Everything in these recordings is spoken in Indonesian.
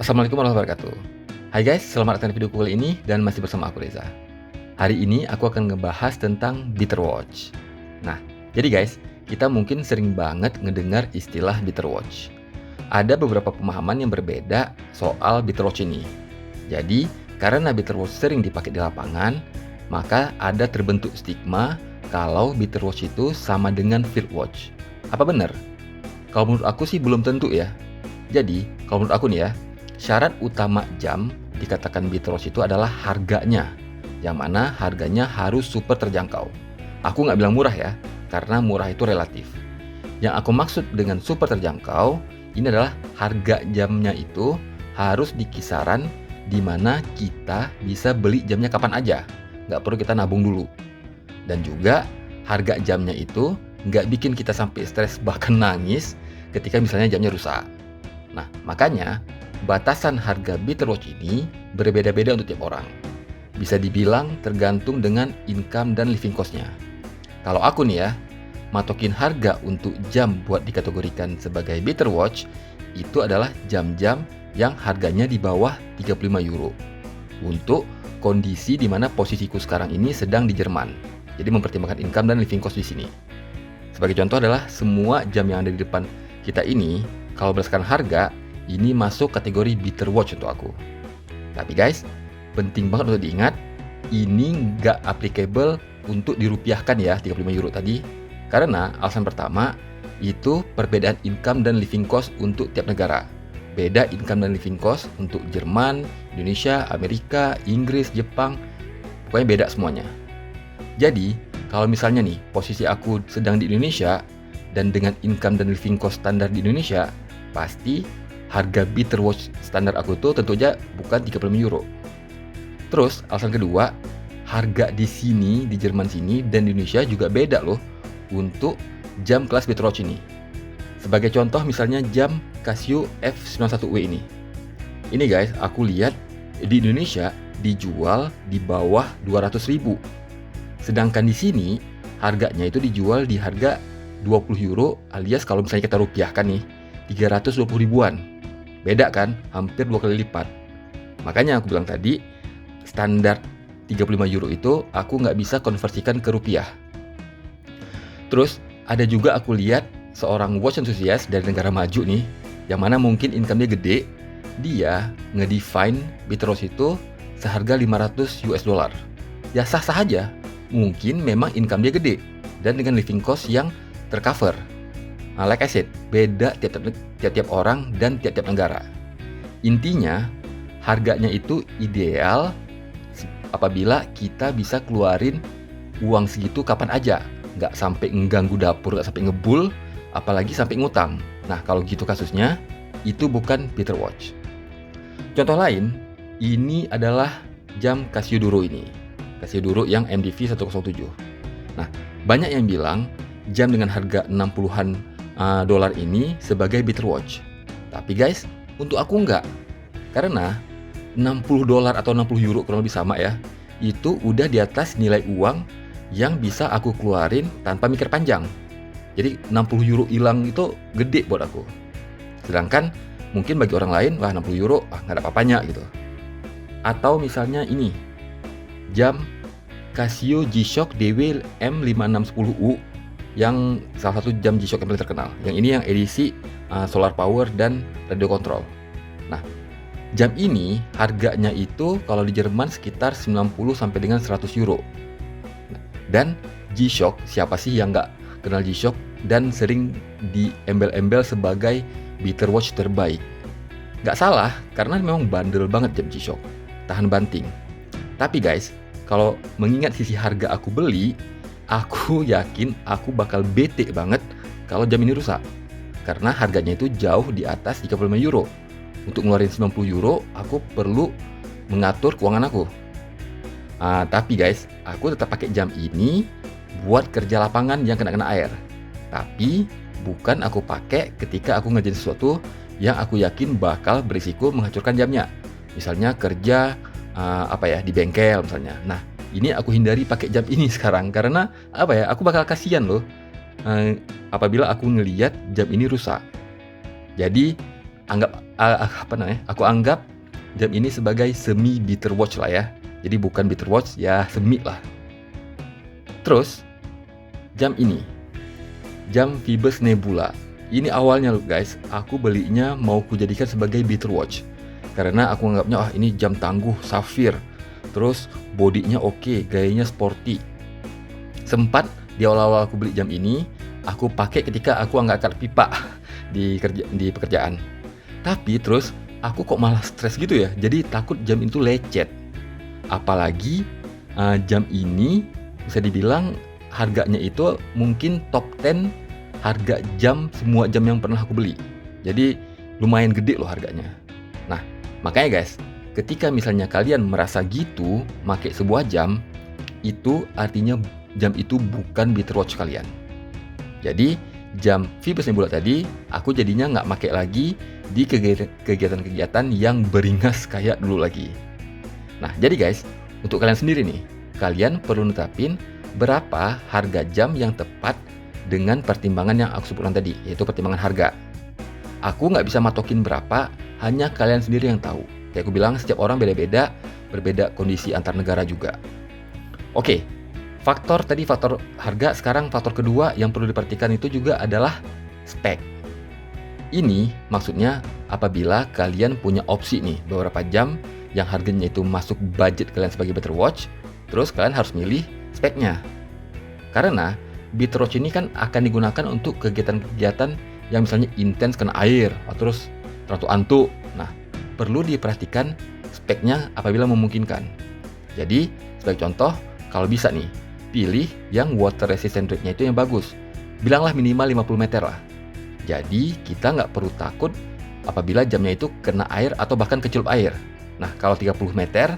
Assalamualaikum warahmatullahi wabarakatuh. Hai guys, selamat datang di video kali ini dan masih bersama aku Reza. Hari ini aku akan ngebahas tentang Better Watch. Nah, jadi guys, kita mungkin sering banget ngedengar istilah Better Watch. Ada beberapa pemahaman yang berbeda soal Better Watch ini. Jadi, karena Better Watch sering dipakai di lapangan, maka ada terbentuk stigma kalau Better Watch itu sama dengan Field Watch. Apa benar? Kalau menurut aku sih belum tentu ya. Jadi, kalau menurut aku nih ya, syarat utama jam dikatakan Better Watch itu adalah harganya, yang mana harganya harus super terjangkau. Aku nggak bilang murah ya, karena murah itu relatif. Yang aku maksud dengan super terjangkau, ini adalah harga jamnya itu harus di kisaran di mana kita bisa beli jamnya kapan aja, nggak perlu kita nabung dulu. Dan juga harga jamnya itu nggak bikin kita sampai stres bahkan nangis ketika misalnya jamnya rusak. Nah, makanya batasan harga Better Watch ini berbeda-beda untuk tiap orang. Bisa dibilang tergantung dengan income dan living cost-nya. Kalau aku nih ya, matokin harga untuk jam buat dikategorikan sebagai Better Watch itu adalah jam-jam yang harganya di bawah 35 euro. Untuk kondisi di mana posisiku sekarang ini sedang di Jerman. Jadi mempertimbangkan income dan living cost di sini. Sebagai contoh adalah semua jam yang ada di depan kita ini, kalau berdasarkan harga, ini masuk kategori Better Watch untuk aku. Tapi guys, penting banget untuk diingat, ini nggak applicable untuk dirupiahkan ya 35 euro tadi. Karena alasan pertama, itu perbedaan income dan living cost untuk tiap negara. Beda income dan living cost untuk Jerman, Indonesia, Amerika, Inggris, Jepang, pokoknya beda semuanya. Jadi, kalau misalnya nih, posisi aku sedang di Indonesia, dan dengan income dan living cost standar di Indonesia, pasti harga Better Watch standar aku tuh tentu aja bukan 35 euro. Terus, alasan kedua, harga di sini, di Jerman sini, dan di Indonesia juga beda loh untuk jam kelas Better Watch ini. Sebagai contoh misalnya jam Casio F91W ini. Ini guys, aku lihat di Indonesia dijual di bawah 200.000. Sedangkan di sini, harganya itu dijual di harga 20 euro alias kalau misalnya kita rupiahkan nih, 320 ribuan. Beda kan? Hampir 2 kali lipat. Makanya aku bilang tadi, standar 35 euro itu aku nggak bisa konversikan ke rupiah. Terus, ada juga aku lihat seorang watch enthusiast dari negara maju nih, yang mana mungkin income-nya gede, dia ngedefine Better Watch itu seharga 500 US dollar. Ya sah-sah aja, mungkin memang income dia gede, dan dengan living cost yang tercover. Nah, like I said, beda tiap-tiap orang dan tiap-tiap negara. Intinya, harganya itu ideal apabila kita bisa keluarin uang segitu kapan aja. Nggak sampai mengganggu dapur, nggak sampai ngebul, apalagi sampai ngutang. Nah, kalau gitu kasusnya, itu bukan Better Watch. Contoh lain, ini adalah jam Casio Duro ini. Casio Duro yang MDV 107. Nah, banyak yang bilang jam dengan harga 60-an dolar ini sebagai Better Watch. Tapi guys, untuk aku enggak. Karena 60 dolar atau 60 euro kurang lebih sama ya. Itu udah di atas nilai uang yang bisa aku keluarin tanpa mikir panjang. Jadi 60 euro hilang itu gede buat aku. Sedangkan mungkin bagi orang lain, wah 60 euro nggak ada apa-apanya gitu. Atau misalnya ini, jam Casio G-Shock DW M5610U yang salah satu jam G-Shock yang paling terkenal. Yang ini yang edisi solar power dan radio control. Nah, jam ini harganya itu kalau di Jerman sekitar 90 sampai dengan 100 euro. Dan G-Shock, siapa sih yang nggak kenal G-Shock dan sering diembel-embel sebagai Better Watch terbaik. Nggak salah, karena memang bandel banget jam G-Shock, tahan banting. Tapi guys, kalau mengingat sisi harga aku beli, aku yakin aku bakal bete banget kalau jam ini rusak. Karena harganya itu jauh di atas 35 euro. Untuk ngeluarin 90 euro, aku perlu mengatur keuangan aku. Tapi guys, aku tetap pakai jam ini buat kerja lapangan yang kena air. Tapi bukan aku pakai ketika aku ngerjain sesuatu yang aku yakin bakal berisiko menghancurkan jamnya. Misalnya kerja di bengkel misalnya. Nah, ini aku hindari pakai jam ini sekarang karena aku bakal kasihan loh apabila aku ngelihat jam ini rusak. Jadi Aku anggap jam ini sebagai semi beater watch lah ya. Jadi bukan beater watch, ya semi lah. Terus jam ini, jam Phibus Nebula. Ini awalnya loh guys, aku belinya mau kujadikan sebagai beater watch. Karena aku anggapnya ini jam tangguh, safir. Terus bodinya oke, gayanya sporty. Sempat di awal-awal aku beli jam ini, aku pakai ketika aku angkat pipa di pekerjaan. Tapi terus aku kok malah stres gitu ya. Jadi takut jam itu lecet. Apalagi jam ini bisa dibilang harganya itu mungkin top 10 harga jam semua jam yang pernah aku beli. Jadi lumayan gede loh harganya. Nah, makanya guys, ketika misalnya kalian merasa gitu pakai sebuah jam, itu artinya jam itu bukan beater watch kalian. Jadi jam Phibus Nebula tadi aku jadinya nggak pakai lagi di kegiatan-kegiatan yang beringas kayak dulu lagi. Nah, jadi guys, untuk kalian sendiri nih, kalian perlu netapin berapa harga jam yang tepat dengan pertimbangan yang aku sebutkan tadi, yaitu pertimbangan harga. Aku nggak bisa matokin berapa, hanya kalian sendiri yang tahu. Kayak aku bilang, setiap orang beda-beda, berbeda kondisi antar negara juga. Oke, faktor harga. Sekarang faktor kedua yang perlu diperhatikan itu juga adalah spek. Ini maksudnya apabila kalian punya opsi nih beberapa jam yang harganya itu masuk budget kalian sebagai beater watch, terus kalian harus milih speknya. Karena beater watch ini kan akan digunakan untuk kegiatan-kegiatan yang misalnya intens kena air, atau terus terlalu antuk. Nah, perlu diperhatikan speknya apabila memungkinkan. Jadi, sebagai contoh, kalau bisa nih, pilih yang water resistant rate-nya itu yang bagus. Bilanglah minimal 50 meter lah. Jadi kita nggak perlu takut apabila jamnya itu kena air atau bahkan kecelup air. Nah, kalau 30 meter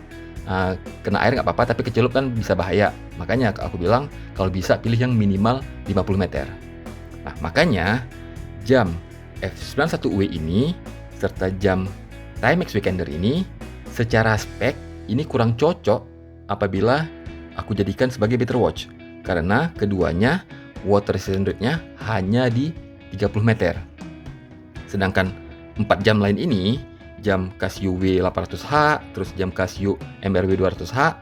kena air nggak apa-apa, tapi kecelup kan bisa bahaya. Makanya aku bilang kalau bisa pilih yang minimal 50 meter. Nah, makanya jam F91W ini serta jam Timex Weekender ini secara spek ini kurang cocok apabila aku jadikan sebagai beater watch. Karena keduanya water resistant rate-nya hanya di 30 meter. Sedangkan 4 jam lain ini, jam Casio W800H, terus jam Casio MRW 200H,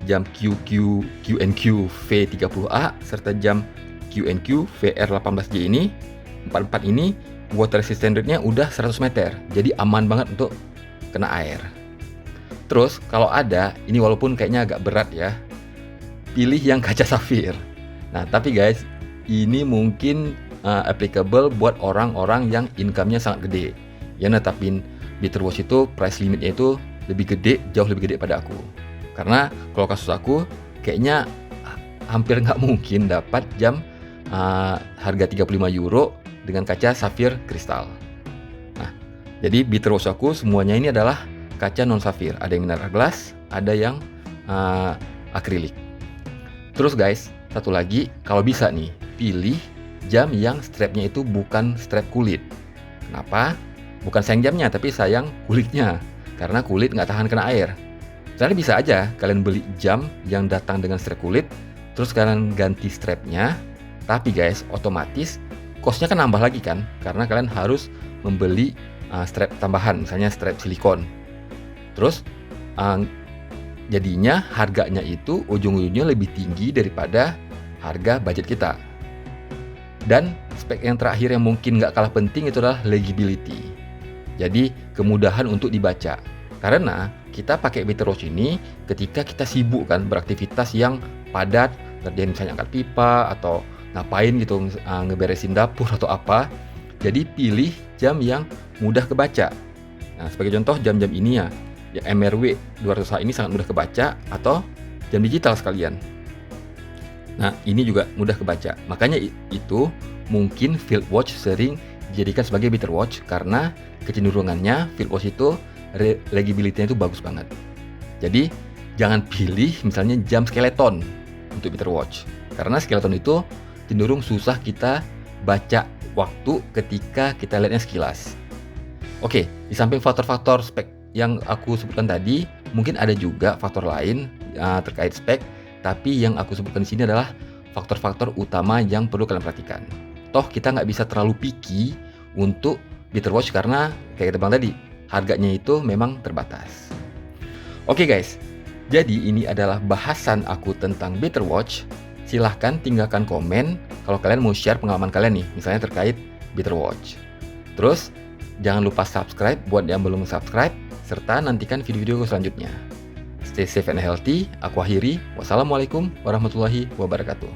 jam QNQ V30A, serta jam QNQ VR18J ini, 4 ini water resistant rate-nya udah 100 meter. Jadi aman banget untuk kena air. Terus kalau ada, ini walaupun kayaknya agak berat ya, pilih yang kaca safir. Nah, tapi guys, ini mungkin applicable buat orang-orang yang income-nya sangat gede. Ya, netapin beater watch itu price limit-nya itu lebih gede, jauh lebih gede pada aku. Karena kalau kasus aku, kayaknya hampir nggak mungkin dapat jam harga 35 euro dengan kaca safir kristal. Nah, jadi beater watch aku semuanya ini adalah kaca non safir. Ada yang mineral glass, ada yang akrilik. Terus guys, satu lagi, kalau bisa nih, pilih jam yang strapnya itu bukan strap kulit. Kenapa? Bukan sayang jamnya, tapi sayang kulitnya. Karena kulit nggak tahan kena air. Jadi bisa aja kalian beli jam yang datang dengan strap kulit, terus kalian ganti strapnya. Tapi guys, otomatis cost-nya kan nambah lagi kan? Karena kalian harus membeli strap tambahan, misalnya strap silikon. Terus jadinya harganya itu ujung-ujungnya lebih tinggi daripada harga budget kita. Dan spek yang terakhir yang mungkin nggak kalah penting itu adalah legibility. Jadi kemudahan untuk dibaca. Karena kita pakai beater watch ini ketika kita sibuk kan beraktivitas yang padat, kerjain misalnya angkat pipa atau ngapain gitu, ngeberesin dapur atau apa. Jadi pilih jam yang mudah kebaca. Nah, sebagai contoh jam-jam ini ya MRW 200H ini sangat mudah kebaca, atau jam digital sekalian. Nah, ini juga mudah kebaca. Makanya itu mungkin field watch sering dijadikan sebagai beater watch karena kecenderungannya field watch itu legibility-nya itu bagus banget. Jadi, jangan pilih misalnya jam skeleton untuk beater watch. Karena skeleton itu cenderung susah kita baca waktu ketika kita lihatnya sekilas. Oke, di samping faktor-faktor spek yang aku sebutkan tadi, mungkin ada juga faktor lain terkait spek. Tapi yang aku sebutkan di sini adalah faktor-faktor utama yang perlu kalian perhatikan. Toh kita nggak bisa terlalu picky untuk Betterwatch karena kayak kita bilang tadi, harganya itu memang terbatas. Oke guys, jadi ini adalah bahasan aku tentang Betterwatch. Silahkan tinggalkan komen kalau kalian mau share pengalaman kalian nih, misalnya terkait Betterwatch. Terus, jangan lupa subscribe buat yang belum subscribe, serta nantikan video-video selanjutnya. Stay safe and healthy, aku akhiri. Wassalamualaikum warahmatullahi wabarakatuh.